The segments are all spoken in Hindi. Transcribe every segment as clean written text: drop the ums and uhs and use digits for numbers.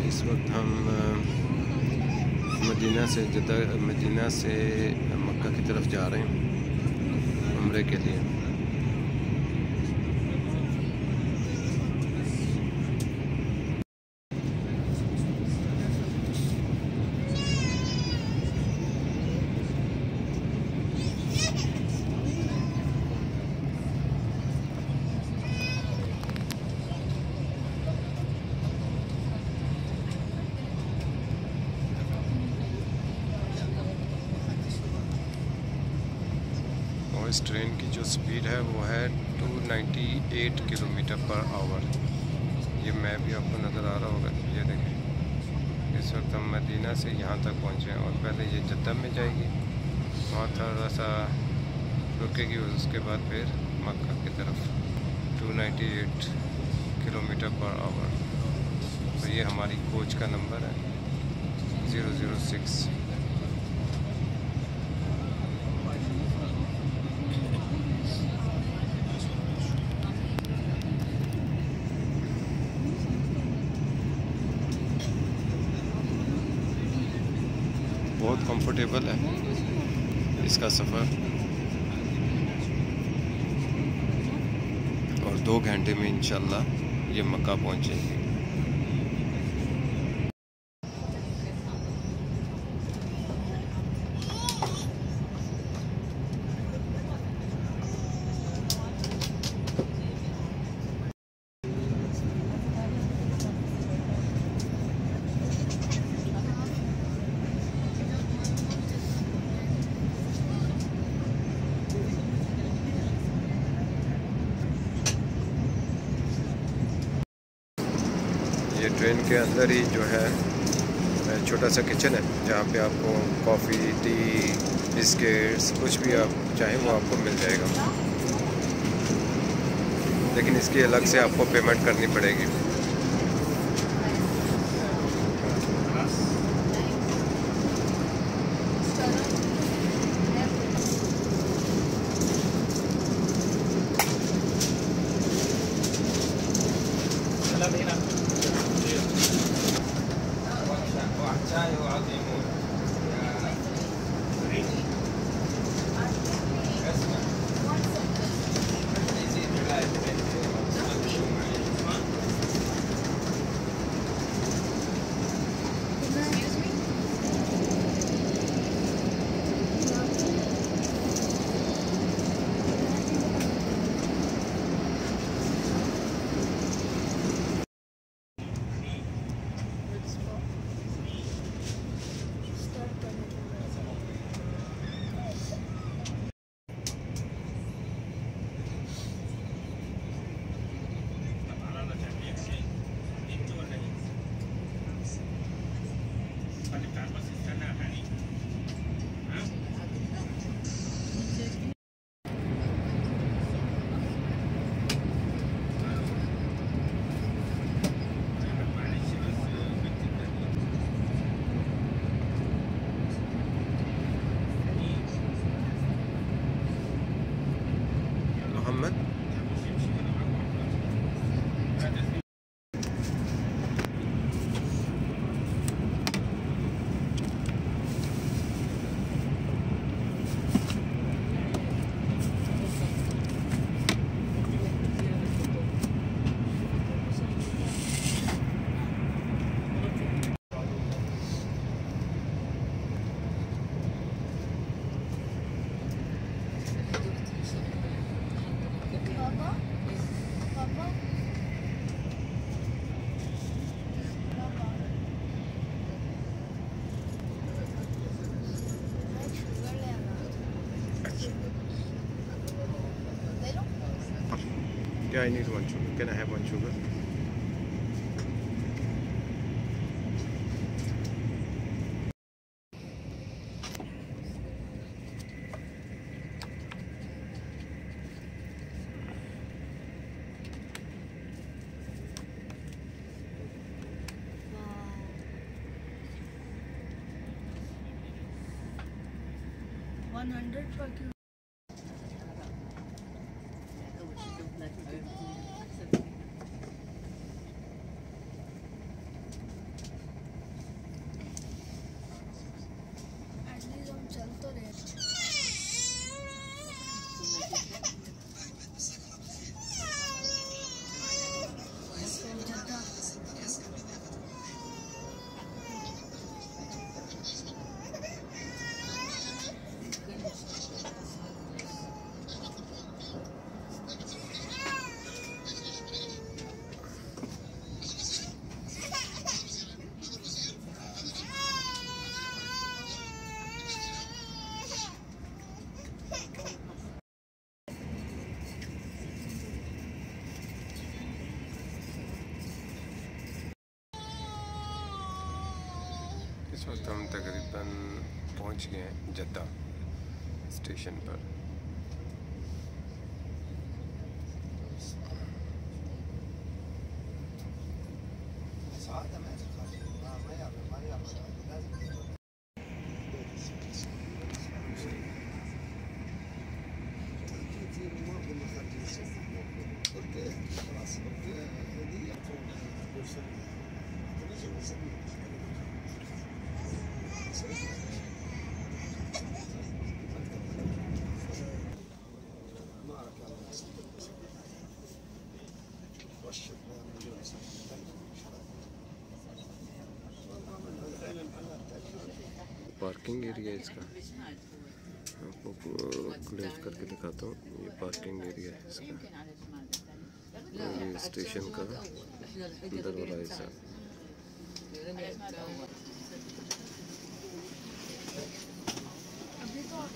इस वक्त हम मदीना से मक्का की तरफ जा रहे हैं उम्रे के लिए। इस ट्रेन की जो स्पीड है वो है 298 किलोमीटर पर आवर। ये मैप भी आपको नज़र आ रहा होगा। ये देखें, इस वक्त हम मदीना से यहाँ तक पहुँचे हैं और पहले ये जद्दा में जाएगी, वहाँ थोड़ा सा रुकेगी, उसके बाद फिर मक्का की तरफ 298 किलोमीटर पर आवर। तो ये हमारी कोच का नंबर है 006। बहुत कंफर्टेबल है इसका सफ़र और 2 घंटे में इंशाल्लाह ये मक्का पहुंचेंगे। ये ट्रेन के अंदर ही जो है छोटा सा किचन है, जहाँ पे आपको कॉफ़ी, टी, बिस्किट्स कुछ भी आप चाहें वो आपको मिल जाएगा, लेकिन इसकी अलग से आपको पेमेंट करनी पड़ेगी। Yeah, I need 1 sugar. Can I have 1 sugar? Wow. 100 per kilo. At least हम चल तो रहे इस वक्त हम तकरीबन पहुंच गए हैं जद्दा स्टेशन पर। पार्किंग एरिया इसका आपको क्लोज करके दिखाता हूँ। ये पार्किंग एरिया है इसका, ये स्टेशन का अंदर वाला हिस्सा। अभी तो आप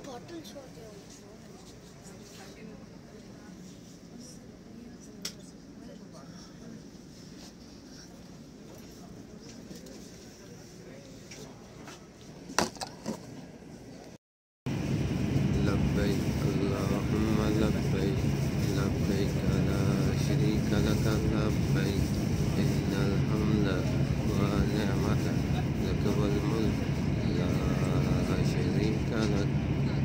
बॉटल छोड़ दो। लब्बैक अल्लाहुम्मा लब्बैक लब्बैक ला शरीका लक लब्बैक इन्नल हम्दा व निअमता लक वल मुल्क ला शरीका लक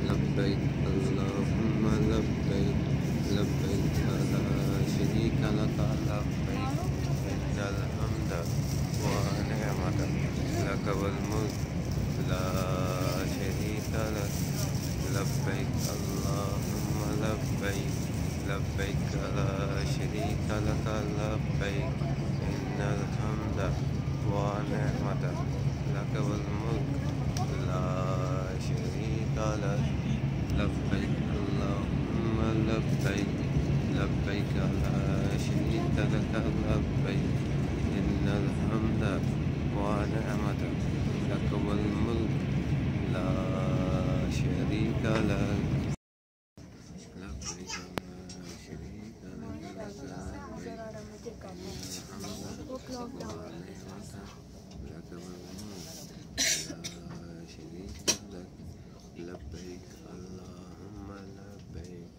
लब्बैक अल्लाहुम्मा लब्बैक लब्बैक ला शरीका लक लब्बैक इन्नल हम्दा व निअमता लक वल मुल्क ला शरीका लक लब्बैक अल्लाहुम्मा लब्बैक लब्बैक ला शरीका लक लब्बैक इन्नल हम्दा व निअमता लक वल मुल्क ला शरीका लक लब्बैक अल्लाहुम्मा लब्बैक लब्बैक ला शरीका लक लब्बैक इन्नल हम्दा व निअमता लक वल मुल्क ला शरीका लक लब्बैक ला शरीका लक लब्बैक अल्लाहुम्मा लब्बैक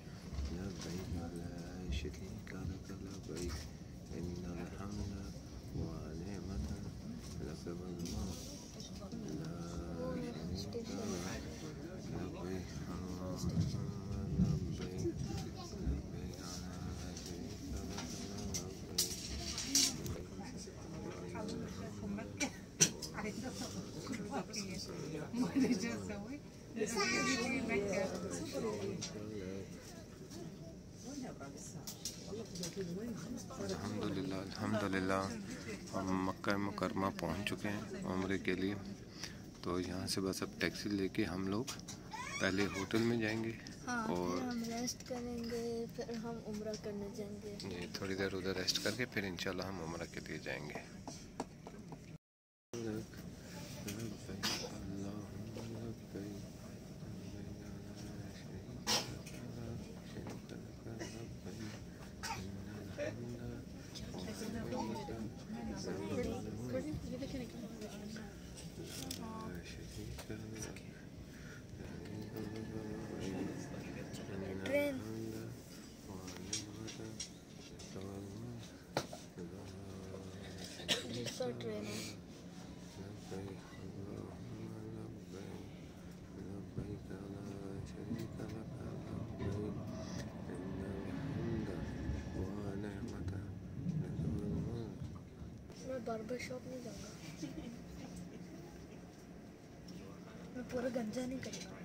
लब्बैक ला शरीका लक लब्बैक इन्नल हम्दा व निअमता लक वल मुल्क ला शरीका लक लब्बैक अल्हम्दुलिल्लाह हम मक्का मुकरमा पहुंच चुके हैं उम्रे के लिए। तो यहाँ से बस अब टैक्सी लेके हम लोग पहले होटल में जाएंगे। हाँ, और फिर हम रेस्ट करेंगे, फिर हम उम्रा करने जाएंगे। ये थोड़ी देर उधर रेस्ट करके फिर इंशाल्लाह हम उम्रा के लिए जाएंगे। ट्रेन दूसरा ट्रेन है। मैं बार्बर शॉप नहीं जाऊंगा, मैं पूरा गंजा नहीं करूँगा।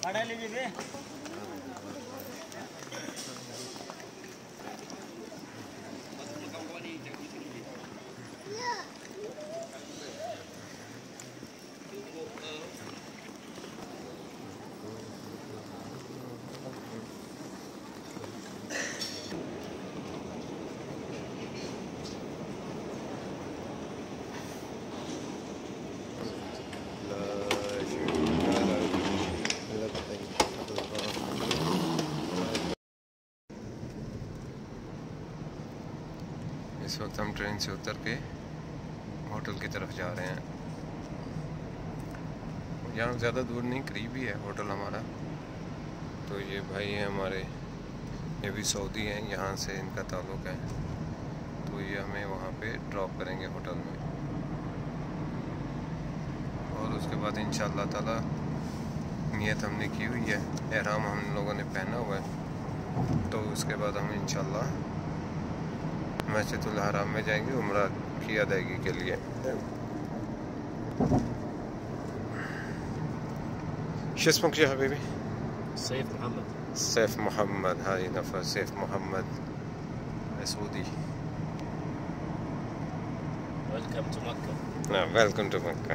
भाड़ा लीजिए। इस वक्त हम ट्रेन से उतर के होटल की तरफ जा रहे हैं। यहाँ ज़्यादा दूर नहीं, करीब ही है होटल हमारा। तो ये भाई हैं हमारे, ये भी सऊदी हैं, यहाँ से इनका ताल्लुक़ है। तो ये हमें वहाँ पे ड्रॉप करेंगे होटल में, और उसके बाद इंशाअल्लाह ताला नियत हमने की हुई है, एहराम हम लोगों ने पहना हुआ है। तो उसके बाद हम इंशाअल्लाह मस्जिदुल हराम में जाएंगे उम्रा की अदायगी के लिए। शिस्मुक या हबीबी? Saif Mohammed. सैफ मोहम्मद, हाय नफर Saif Mohammed Saudi. Welcome to Mecca. Welcome to Mecca.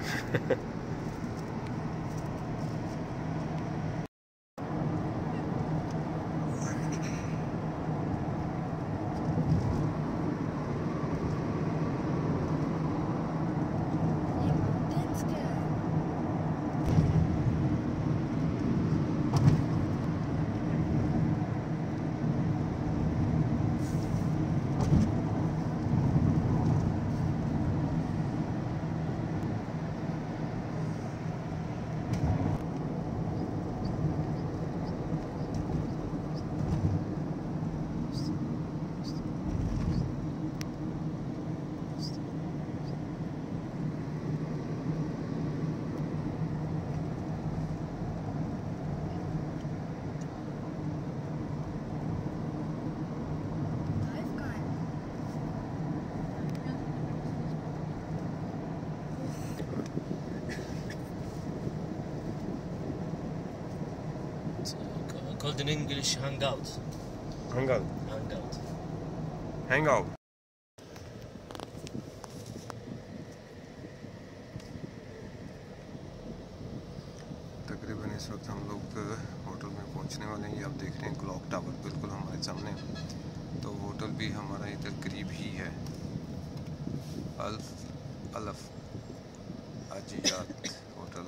Called in English hangout. Hangout. Hangout. Hangout. तकरीबन इस वक्त हम लोग होटल में पहुंचने वाले हैं। ये आप देख रहे हैं क्लॉक टावर बिल्कुल हमारे सामने। तो होटल भी हमारा इधर करीब ही है, अल्फ अजीयात होटल।